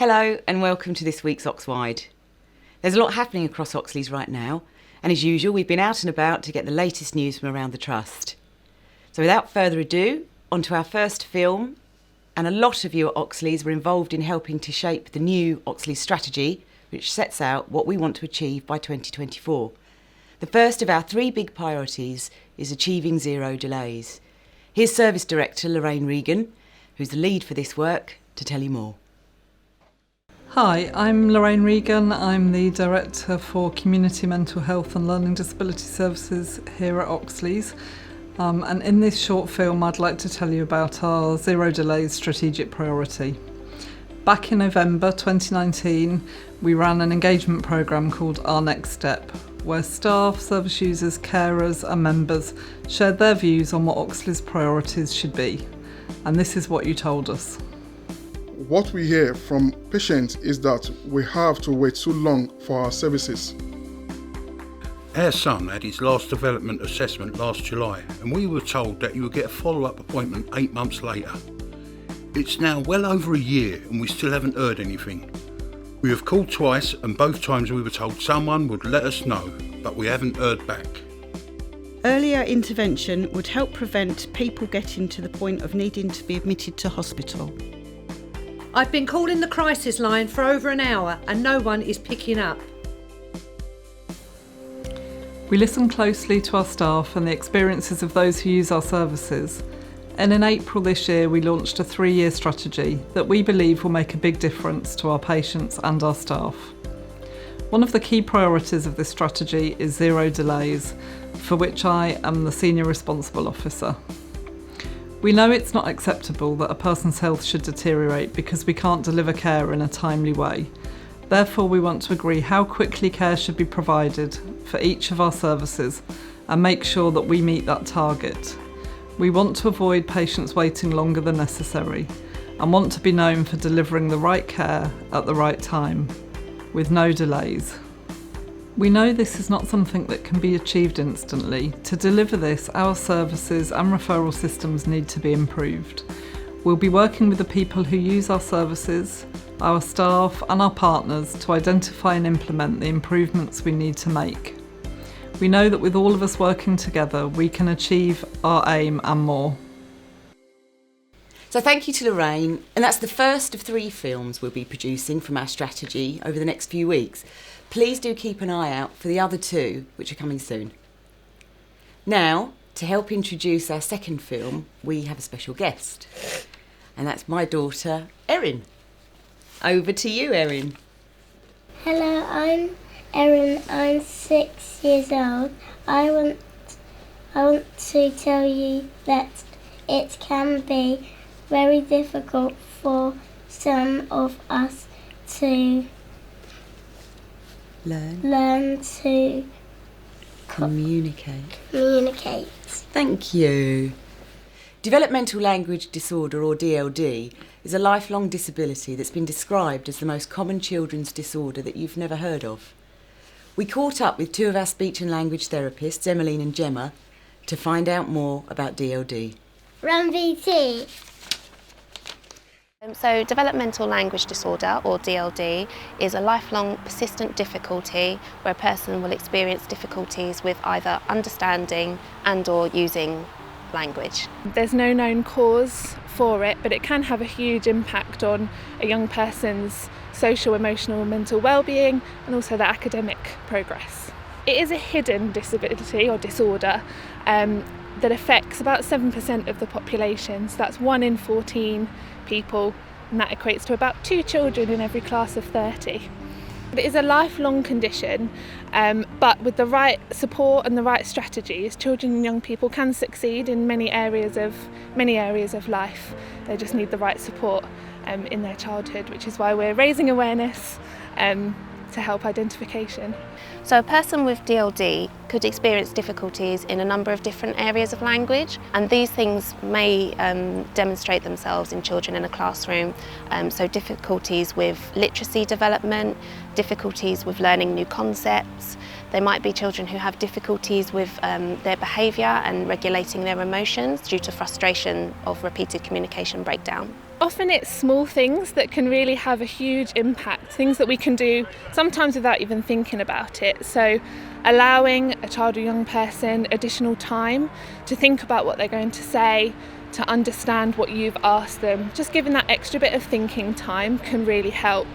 Hello and welcome to this week's Oxwide. There's a lot happening across Oxleys right now, and as usual we've been out and about to get the latest news from around the Trust. So without further ado, on to our first film, and a lot of you at Oxleys were involved in helping to shape the new Oxleys strategy, which sets out what we want to achieve by 2024. The first of our three big priorities is achieving zero delays. Here's Service Director Lorraine Regan, who's the lead for this work, to tell you more. Hi, I'm Lorraine Regan. I'm the Director for Community Mental Health and Learning Disability Services here at Oxleys. And in this short film, I'd like to tell you about our Zero Delays strategic priority. Back in November 2019, we ran an engagement programme called Our Next Step, where staff, service users, carers and members shared their views on what Oxleys' priorities should be. And this is what you told us. What we hear from patients is that we have to wait too long for our services. Our son had his last development assessment last July, and we were told that he would get a follow-up appointment 8 months later. It's now well over a year and we still haven't heard anything. We have called twice and both times we were told someone would let us know, but we haven't heard back. Earlier intervention would help prevent people getting to the point of needing to be admitted to hospital. I've been calling the crisis line for over an hour and no one is picking up. We listen closely to our staff and the experiences of those who use our services. And in April this year, we launched a 3-year strategy that we believe will make a big difference to our patients and our staff. One of the key priorities of this strategy is zero delays, for which I am the Senior Responsible Officer. We know it's not acceptable that a person's health should deteriorate because we can't deliver care in a timely way. Therefore, we want to agree how quickly care should be provided for each of our services and make sure that we meet that target. We want to avoid patients waiting longer than necessary and want to be known for delivering the right care at the right time, with no delays. We know this is not something that can be achieved instantly. To deliver this, our services and referral systems need to be improved. We'll be working with the people who use our services, our staff and our partners to identify and implement the improvements we need to make. We know that with all of us working together, we can achieve our aim and more. So thank you to Lorraine, and that's the first of 3 films we'll be producing from our strategy over the next few weeks. Please do keep an eye out for the other 2, which are coming soon. Now, to help introduce our second film, we have a special guest, and that's my daughter, Erin. Over to you, Erin. Hello, I'm Erin. I'm 6 years old. I want to tell you that it can be very difficult for some of us to learn to communicate. Thank you. Developmental Language Disorder, or DLD, is a lifelong disability that's been described as the most common children's disorder that you've never heard of. We caught up with 2 of our speech and language therapists, Emaline and Gemma, to find out more about DLD. Run VT. So developmental language disorder, or DLD, is a lifelong persistent difficulty where a person will experience difficulties with either understanding and or using language. There's no known cause for it, but it can have a huge impact on a young person's social, emotional and mental well-being and also their academic progress. It is a hidden disability or disorder that affects about 7% of the population, so that's 1 in 14 people, and that equates to about 2 children in every class of 30. It is a lifelong condition, but with the right support and the right strategies, children and young people can succeed in many areas of life. They just need the right support in their childhood, which is why we're raising awareness to help identification. So a person with DLD could experience difficulties in a number of different areas of language, and these things may demonstrate themselves in children in a classroom. So difficulties with literacy development, difficulties with learning new concepts. They might be children who have difficulties with their behaviour and regulating their emotions due to frustration of repeated communication breakdown. Often it's small things that can really have a huge impact, things that we can do sometimes without even thinking about it. So allowing a child or young person additional time to think about what they're going to say, to understand what you've asked them, just giving that extra bit of thinking time can really help.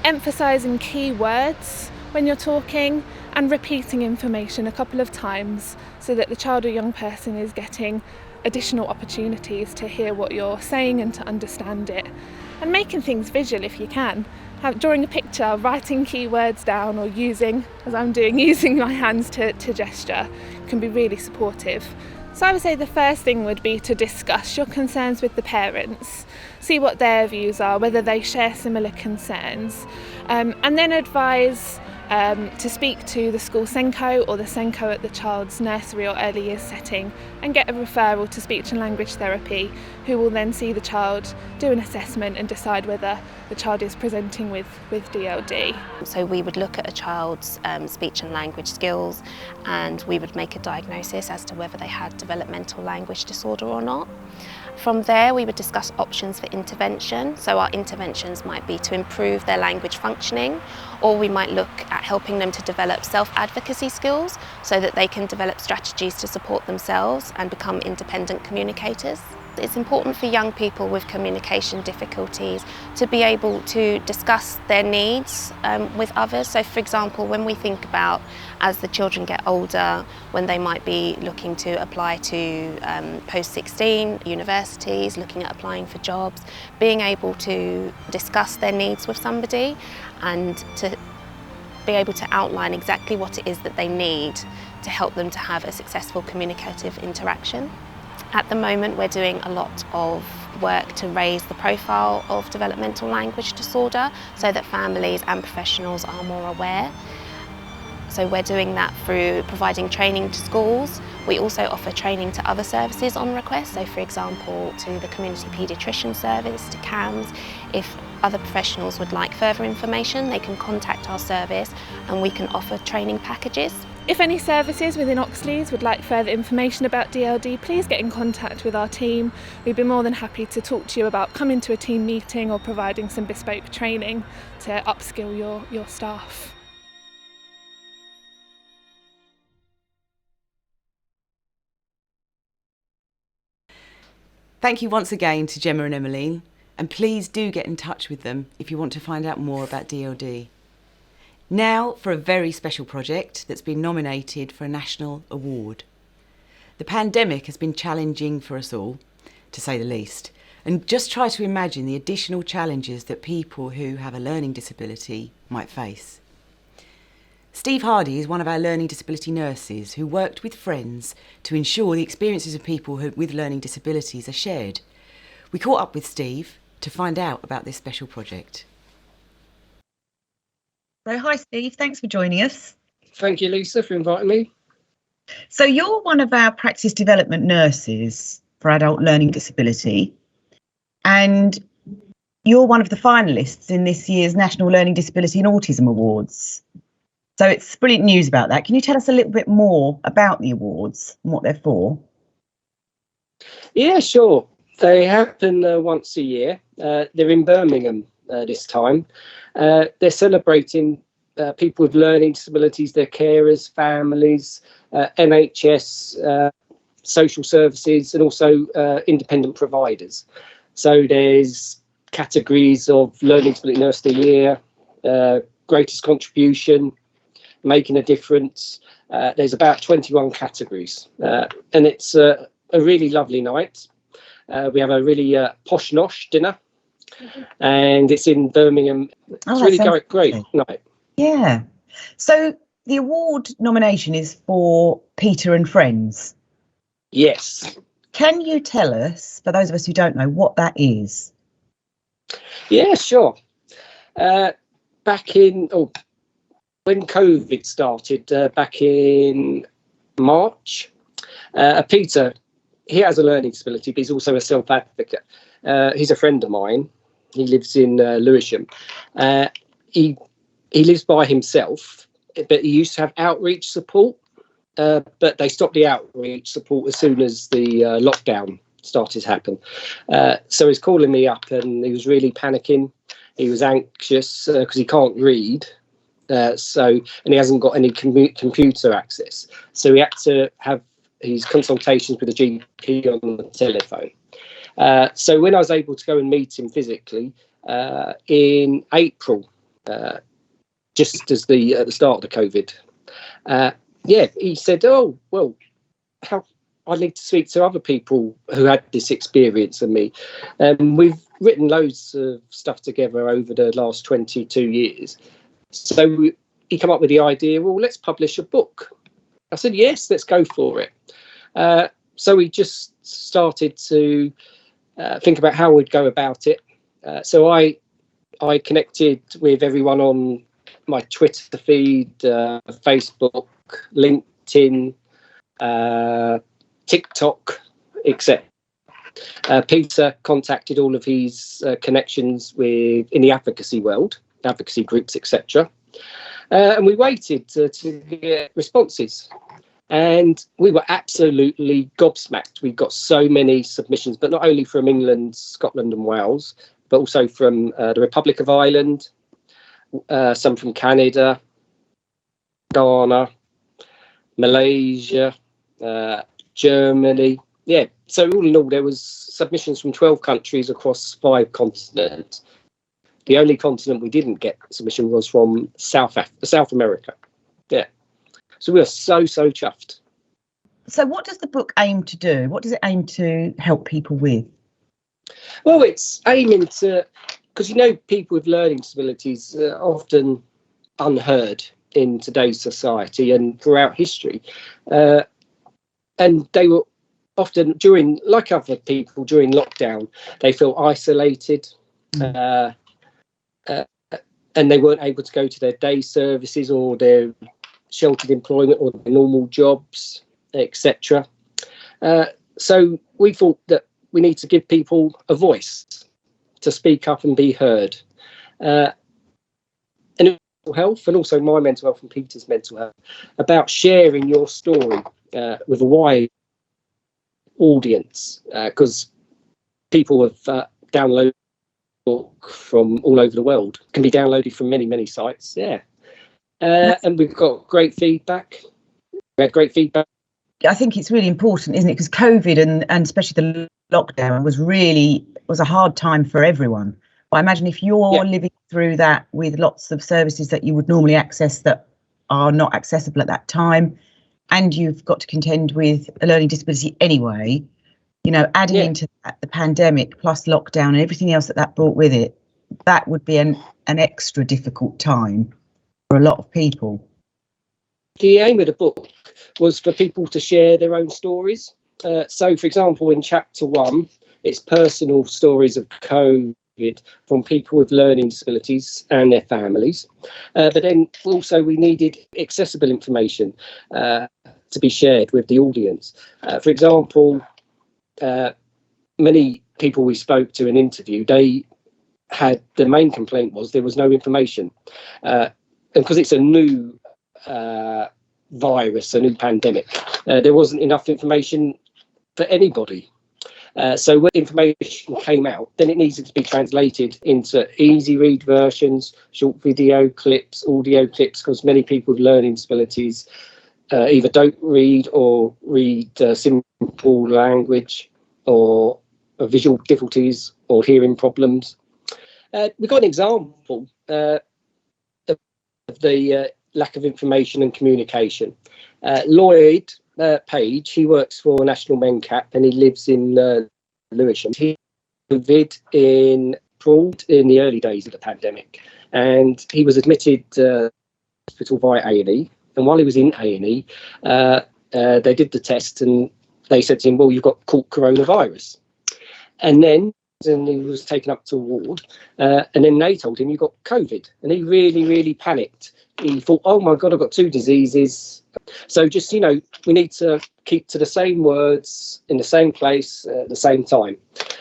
Emphasising key words when you're talking and repeating information a couple of times so that the child or young person is getting additional opportunities to hear what you're saying and to understand it. And making things visual if you can. Drawing a picture, writing key words down, or using, as I'm doing, using my hands to gesture can be really supportive. So I would say the first thing would be to discuss your concerns with the parents, see what their views are, whether they share similar concerns, and then advise to speak to the school SENCO or the SENCO at the child's nursery or early years setting and get a referral to speech and language therapy, who will then see the child, do an assessment and decide whether the child is presenting with DLD. So we would look at a child's speech and language skills, and we would make a diagnosis as to whether they had developmental language disorder or not. From there, we would discuss options for intervention. So our interventions might be to improve their language functioning, or we might look at helping them to develop self-advocacy skills so that they can develop strategies to support themselves and become independent communicators. It's important for young people with communication difficulties to be able to discuss their needs with others. So for example, when we think about as the children get older, when they might be looking to apply to post-16 universities, looking at applying for jobs, being able to discuss their needs with somebody and to be able to outline exactly what it is that they need to help them to have a successful communicative interaction. At the moment, we're doing a lot of work to raise the profile of developmental language disorder so that families and professionals are more aware. So we're doing that through providing training to schools. We also offer training to other services on request, so for example to the community paediatrician service, to CAMS. If other professionals would like further information, they can contact our service and we can offer training packages. If any services within Oxleys would like further information about DLD, please get in contact with our team. We'd be more than happy to talk to you about coming to a team meeting or providing some bespoke training to upskill your staff. Thank you once again to Gemma and Emaline, and please do get in touch with them if you want to find out more about DLD. Now for a very special project that's been nominated for a national award. The pandemic has been challenging for us all, to say the least, and just try to imagine the additional challenges that people who have a learning disability might face. Steve Hardy is one of our learning disability nurses who worked with friends to ensure the experiences of people with learning disabilities are shared. We caught up with Steve to find out about this special project. So hi Steve, thanks for joining us. Thank you, Lisa, for inviting me. So you're one of our practice development nurses for adult learning disability, and you're one of the finalists in this year's National Learning Disability and Autism Awards. So it's brilliant news about that. Can you tell us a little bit more about the awards and what they're for? Yeah, sure. They happen once a year. They're in Birmingham this time. They're celebrating people with learning disabilities, their carers, families, NHS, social services, and also independent providers. So there's categories of learning disability nurse of the year, greatest contribution, making a difference. There's about 21 categories, and it's a really lovely night. We have a really posh nosh dinner, and it's in Birmingham. It's really great night. Yeah. So the award nomination is for Peter and Friends. Yes. Can you tell us, for those of us who don't know, what that is? Yeah, sure. Back in when COVID started, back in March, Peter, he has a learning disability, but he's also a self-advocate. He's a friend of mine. He lives in Lewisham. He he lives by himself, but he used to have outreach support, but they stopped the outreach support as soon as the lockdown started to happen. So he's calling me up, and he was really panicking. He was anxious because he can't read. And he hasn't got any computer access. So he had to have his consultations with the GP on the telephone. So when I was able to go and meet him physically in April, just as at the start of the COVID, he said, "Oh, well, I need to speak to other people who had this experience than me." We've written loads of stuff together over the last 22 years. So he came up with the idea, well, let's publish a book. I said, yes, let's go for it. So we just started to think about how we'd go about it. So I connected with everyone on my Twitter feed, Facebook, LinkedIn, TikTok, etc. Peter contacted all of his connections in the advocacy world, advocacy groups, etc. And we waited to get responses. And we were absolutely gobsmacked. We got so many submissions, but not only from England, Scotland and Wales, but also from the Republic of Ireland, some from Canada, Ghana, Malaysia, Germany. Yeah, so all in all, there was submissions from 12 countries across 5 continents. The only continent we didn't get submission was from South America. Yeah. So we are so chuffed. So what does the book aim to do? What does it aim to help people with? Well, it's aiming to, because people with learning disabilities are often unheard in today's society and throughout history. And they were often like other people during lockdown, they felt isolated. And they weren't able to go to their day services or their sheltered employment or their normal jobs, etc. So we thought that we need to give people a voice to speak up and be heard. And mental health, and also my mental health and Peter's mental health, about sharing your story with a wide audience, because people have downloaded book from all over the world, can be downloaded from many sites. And we've got great feedback. We had great feedback. I think it's really important, isn't it? Because COVID and especially the lockdown was a hard time for everyone. But I imagine if you're living through that with lots of services that you would normally access that are not accessible at that time, and you've got to contend with a learning disability anyway, adding into that the pandemic plus lockdown and everything else that brought with it, that would be an extra difficult time for a lot of people. The aim of the book was for people to share their own stories. So, for example, in chapter 1, it's personal stories of COVID from people with learning disabilities and their families. But then also we needed accessible information to be shared with the audience. For example, many people we spoke to and interviewed, the main complaint was there was no information. And because it's a new virus, a new pandemic, there wasn't enough information for anybody. So when information came out, then it needed to be translated into easy read versions, short video clips, audio clips, because many people with learning disabilities either don't read or read simple language, or visual difficulties or hearing problems. We got an example of the lack of information and communication. Lloyd Page, he works for National MENCAP and he lives in Lewisham. He COVID in the early days of the pandemic, and he was admitted to hospital via A&E. And while he was in A&E, they did the test and they said to him, well, you've got caught coronavirus. And then he was taken up to a ward, and then they told him you got COVID. And he really panicked. He thought, oh my God, I've got 2 diseases. So just, we need to keep to the same words in the same place at the same time.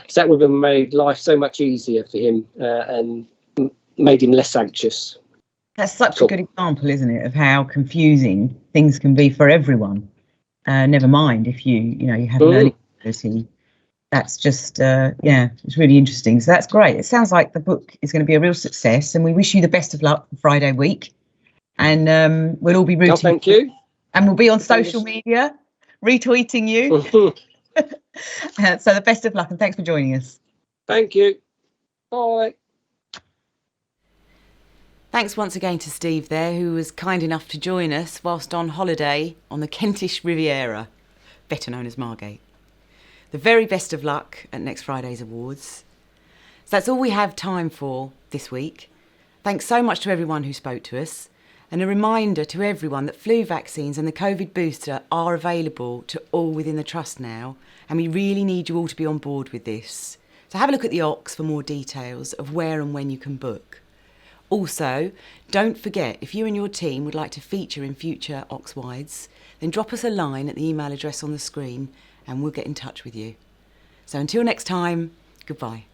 So that would have made life so much easier for him and made him less anxious. That's such a good example, isn't it, of how confusing things can be for everyone. Never mind if you have a learning disability. That's just, it's really interesting. So that's great. It sounds like the book is going to be a real success, and we wish you the best of luck for Friday week. And we'll all be rooting. Oh, thank you. And we'll be on social media retweeting you. So the best of luck, and thanks for joining us. Thank you. Bye. Thanks once again to Steve there, who was kind enough to join us whilst on holiday on the Kentish Riviera, better known as Margate. The very best of luck at next Friday's awards. So that's all we have time for this week. Thanks so much to everyone who spoke to us. And a reminder to everyone that flu vaccines and the COVID booster are available to all within the Trust now. And we really need you all to be on board with this. So have a look at the Ox for more details of where and when you can book. Also, don't forget, if you and your team would like to feature in future Oxwides, then drop us a line at the email address on the screen and we'll get in touch with you. So until next time, goodbye.